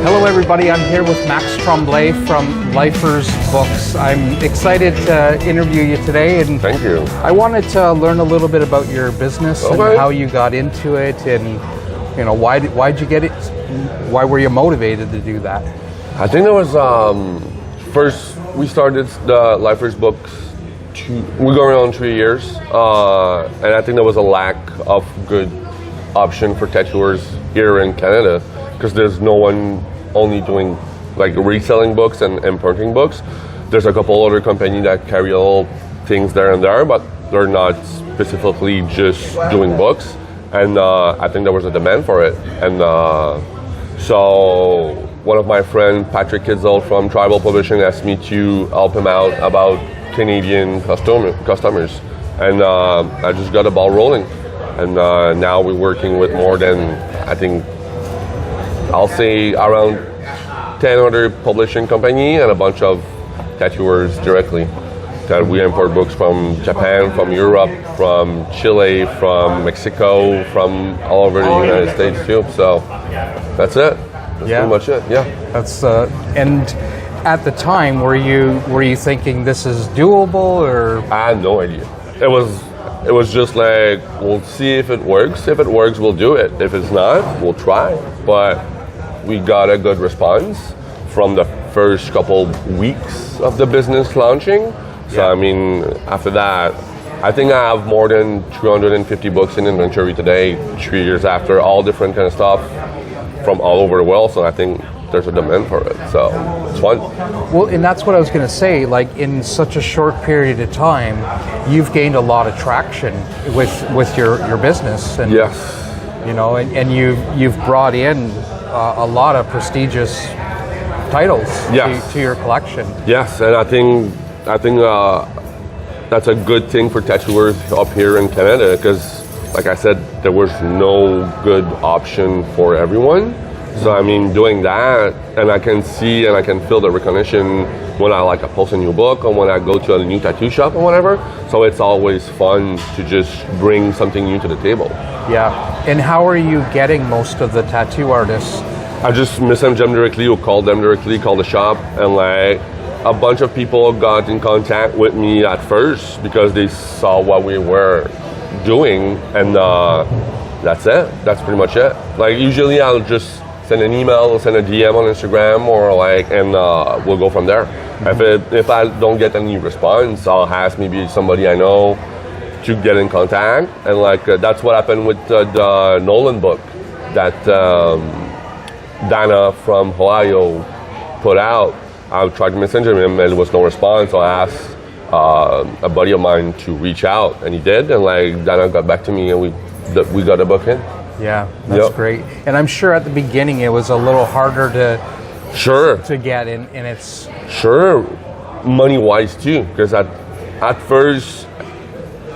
Hello everybody, I'm here with Max Tremblay from Lifers Books. I'm excited to interview you today, and thank you. I wanted to learn a little bit about your business and how you got into it, and why'd you get it? Why were you motivated to do that? I think it was first we started the Lifers Books. We're going on 3 years, and I think there was a lack of good option for tattooers here in Canada because there's no one only doing like reselling books and printing books. There's a couple other companies that carry all things there and there, but they're not specifically just doing books. And I think there was a demand for it. And so one of my friends, Patrick Kitzel from Tribal Publishing, asked me to help him out about Canadian customers. And I just got the ball rolling. And now we're working with more than, I think, I'll say around 10 other publishing companies and a bunch of tattooers directly. That we import books from Japan, from Europe, from Chile, from Mexico, from all over the United States too. So that's it. That's pretty much it. Yeah. That's and at the time, were you thinking this is doable, or? I had no idea. It was just like, we'll see if it works. If it works, we'll do it. If it's not, we'll try. But we got a good response from the first couple weeks of the business launching. So I mean, after that, I think I have more than 350 books in inventory today, 3 years after, all different kind of stuff from all over the world. So I think there's a demand for it. So it's fun. Well, and that's what I was going to say. Like, in such a short period of time, you've gained a lot of traction with your business. And, yes. And you've brought in a lot of prestigious titles to your collection. Yes, and I think that's a good thing for tattooers up here in Canada because, like I said, there was no good option for everyone. So I mean, doing that, and I can see and I can feel the recognition when I post a new book or when I go to a new tattoo shop or whatever. So it's always fun to just bring something new to the table. Yeah. And how are you getting most of the tattoo artists? I just message them directly or call them directly, call the shop, and a bunch of people got in contact with me at first because they saw what we were doing, and that's it. That's pretty much it. Usually I'll just send an email or send a DM on Instagram and we'll go from there. Mm-hmm. If I don't get any response, I'll ask maybe somebody I know to get in contact, and that's what happened with the Nolan book that Dana from Ohio put out. I tried to message him and there was no response, so I asked a buddy of mine to reach out, and he did, and Dana got back to me, and we got a book in. Yeah, that's great. And I'm sure at the beginning it was a little harder to get in, and it's money-wise too, because at first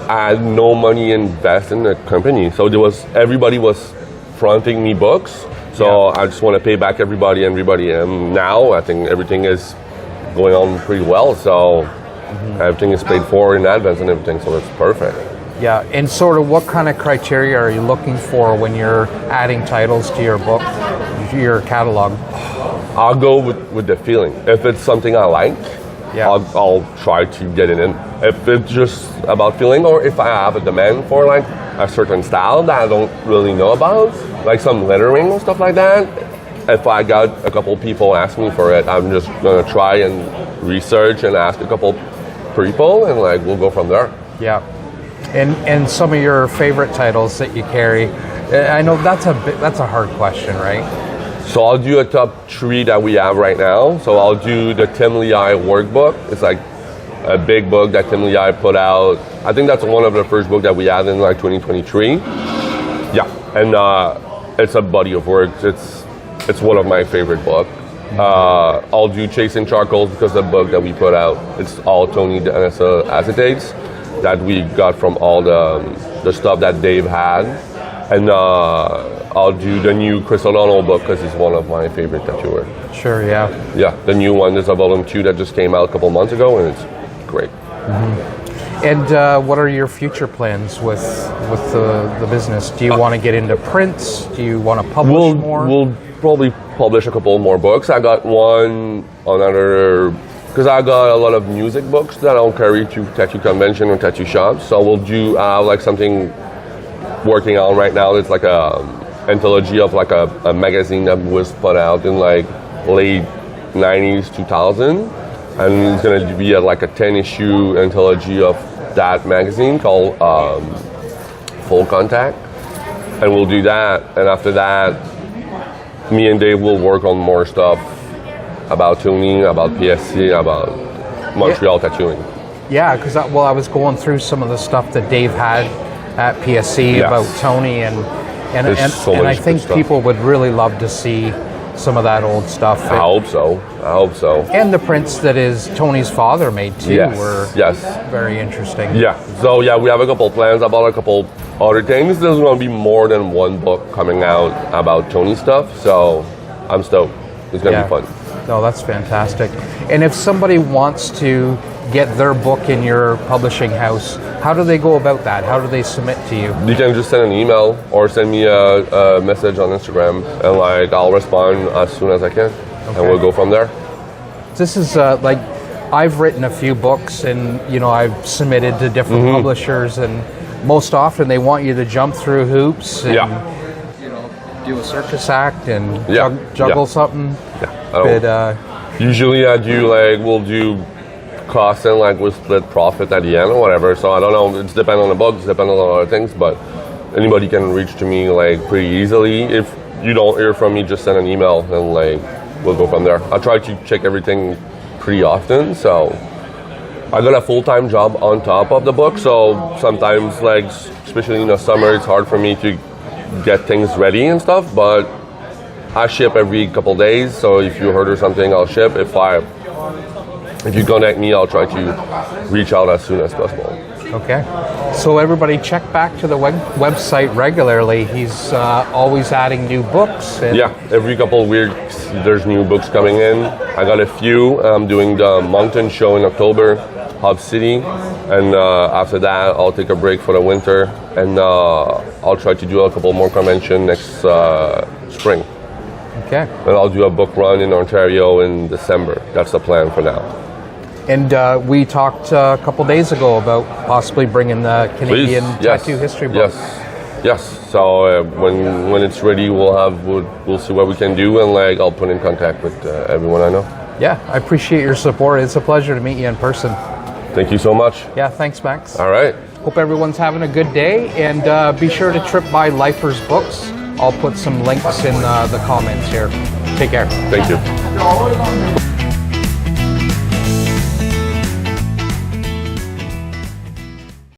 I had no money invest in the company, so everybody was fronting me books. So I just want to pay back everybody, and now I think everything is going on pretty well. So everything is paid for in advance and everything, so it's perfect. Yeah, and sort of what kind of criteria are you looking for when you're adding titles to your book, your catalog? I'll go with the feeling. If it's something I like, I'll try to get it in. If it's just about feeling, or if I have a demand for a certain style that I don't really know about, like some lettering or stuff like that, if I got a couple people ask me for it, I'm just gonna try and research and ask a couple people, and we'll go from there. Yeah. And some of your favorite titles that you carry, I know that's a hard question, right? So I'll do a top 3 that we have right now. So I'll do the Tim Lehigh workbook. It's a big book that Tim Lehigh put out. I think that's one of the first books that we had in 2023. Yeah, and it's a body of work. It's one of my favorite books. I'll do Chasing Charcoals because the book that we put out, it's all Tony Danessa acetates that we got from all the stuff that Dave had. And I'll do the new Chris O'Donnell book because he's one of my favorite tattooers. Sure, yeah. Yeah, the new one is a volume 2 that just came out a couple months ago, and it's great. Mm-hmm. And what are your future plans with the business? Do you want to get into prints? Do you want to publish more? probably publish a couple more books. I got one another because I got a lot of music books that I'll carry to tattoo convention or tattoo shops. So we'll do like something working on right now. It's like a anthology of like a magazine that was put out in like late 90s, 2000, and it's gonna be like a 10-issue anthology of that magazine called Full Contact, and we'll do that. And after that, me and Dave will work on more stuff about tuning, about PSC, about Montreal tattooing. Yeah, because I was going through some of the stuff that Dave had at PSC about Tony, and I think people would really love to see some of that old stuff. I hope so. And the prints that is Tony's father made too were very interesting. Yeah. So yeah, we have a couple plans about a couple other things. There's going to be more than one book coming out about Tony stuff. So I'm stoked. It's going to be fun. No, that's fantastic. And if somebody wants to get their book in your publishing house, how do they go about that? How do they submit to you? You can just send an email or send me a message on Instagram, and like I'll respond as soon as I can, and we'll go from there. This is like I've written a few books, and I've submitted to different publishers, and most often they want you to jump through hoops and do a circus act and juggle something. Usually we'll do costs and we'll split profit at the end or whatever. So I don't know. It's depending on the books, depending on other things, but anybody can reach to me pretty easily. If you don't hear from me, just send an email and we'll go from there. I try to check everything pretty often, so I got a full-time job on top of the book. So sometimes especially in the summer, it's hard for me to get things ready and stuff, but I ship every couple days. So if you order something, I'll ship. If you contact me, I'll try to reach out as soon as possible. Okay. So everybody check back to the website regularly. He's always adding new books. Every couple of weeks there's new books coming in. I got a few. I'm doing the Moncton show in October, Hub City. And after that, I'll take a break for the winter. And I'll try to do a couple more conventions next spring. Okay. And I'll do a book run in Ontario in December. That's the plan for now. And we talked a couple days ago about possibly bringing the Canadian tattoo history book. Yes. So when it's ready, we'll see what we can do, and I'll put in contact with everyone I know. Yeah, I appreciate your support. It's a pleasure to meet you in person. Thank you so much. Yeah, thanks, Max. All right. Hope everyone's having a good day, and be sure to trip by Lifers Books. I'll put some links in the comments here. Take care. Thank you.